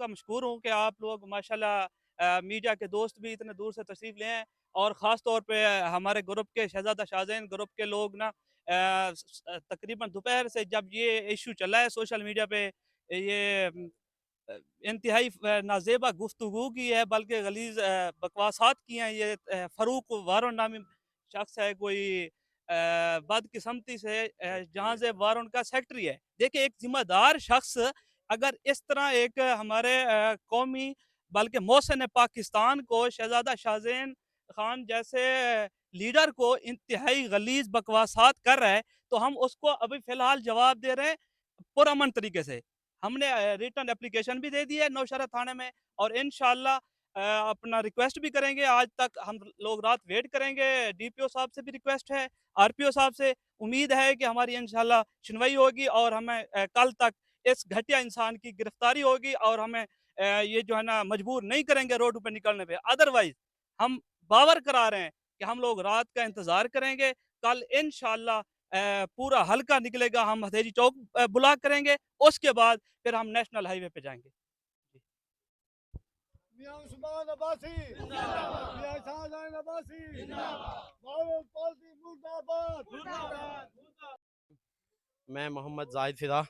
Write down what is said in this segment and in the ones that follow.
का मशकूर हूँ कि आप लोग माशाल्लाह मीडिया के दोस्त भी इतने दूर से तशरीफ़ ले हैं, और ख़ास तौर पे हमारे ग्रुप के शहज़ादा शाहज़ैन ग्रुप के लोग ना तकरीबन दोपहर से जब ये इशू चला है सोशल मीडिया पे, ये इंतहाई नाज़ेबा गुफ्तगू की है, बल्कि गलीज़ बकवासात की हैं। ये फ़ारूक वारुन नामी शख्स है, कोई बदकिस्मती से जहाँ से वारुन का सेक्रेटरी है। देखिए, एक ज़िम्मेदार शख्स अगर इस तरह एक हमारे कौमी बल्कि मोहसिन पाकिस्तान को शहज़ादा शाहज़ैन खान जैसे लीडर को इंतहाई गलीज़ बकवासात कर रहा है, तो हम उसको अभी फ़िलहाल जवाब दे रहे हैं पुरअमन तरीके से। हमने रिटन एप्लीकेशन भी दे दी है नौशहरा थाने में, और इंशाअल्लाह अपना रिक्वेस्ट भी करेंगे। आज तक हम लोग रात वेट करेंगे, डीपीओ साहब से भी रिक्वेस्ट है, आरपीओ साहब से। उम्मीद है कि हमारी इंशाअल्लाह सुनवाई होगी और हमें कल तक इस घटिया इंसान की गिरफ्तारी होगी, और हमें ये जो है ना मजबूर नहीं करेंगे रोड पे निकलने पे। अदरवाइज हम बावर करा रहे हैं कि हम लोग रात का इंतजार करेंगे, कल इंशाअल्लाह पूरा हल्का निकलेगा, हम हथेरी चौक ब्लॉक करेंगे, उसके बाद फिर हम नेशनल हाईवे पे जाएंगे। मियां उस्मान अब्बासी जिंदाबाद, मियां शाहजहान अब्बासी जिंदाबाद, मावल पॉलिसी मुर्दाबाद मुर्दाबाद। मैं मोहम्मद जाहिद फिदा,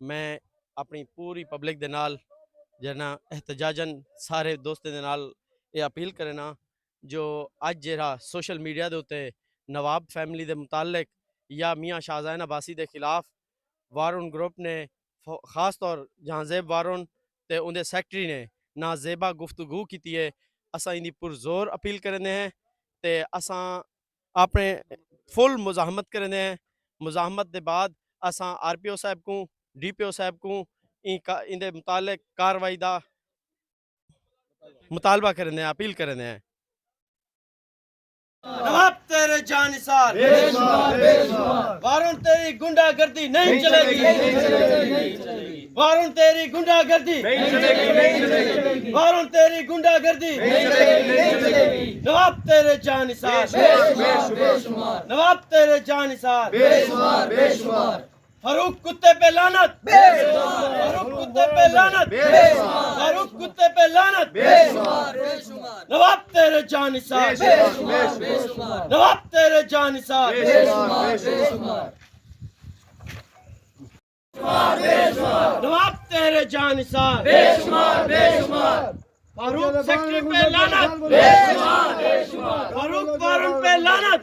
मैं अपनी पूरी पब्लिक दे नाल जना एहतजाजन सारे दोस्तें दे नाल ये अपील करना जो अज जरा सोशल मीडिया दे उत्ते नवाब फैमिली दे मुतालिक या मियाँ शाहजहान अब्बासी दे खिलाफ वारुन ग्रुप ने खास तौर जहांजेब वारुन ते उनके सैकटरी ने नाजेबा गुफ्तगू की है। असा इंदी पुरजोर अपील करने हैं ते असा अपने फुल मुजाहमत करने हैं। मुजाहमत के बाद असा आरपीओ साहब को डीपीओ साहब को इंदे मुतालिक कार्रवाई का मुतालबा करने अपील करने हैं। नवाब तेरे जानिसार वारुन तेरी गुंडागर्दी नहीं चलेगी, वारुन तेरी गुंडागर्दी वारुन तेरी गुंडागर्दी नवाब तेरे जानिसार नवाब तेरे जानिसार फारूक कुत्ते पे लानत, फारूक कुत्ते पे लानत, फारूक कुत्ते पे लानत, नवाब तेरे जानिसार नवाब तेरे जानिसार नवाब तेरे जानिसार फारूक सेक्रेटरी पे लानत, फारूक वारुन पे लानत।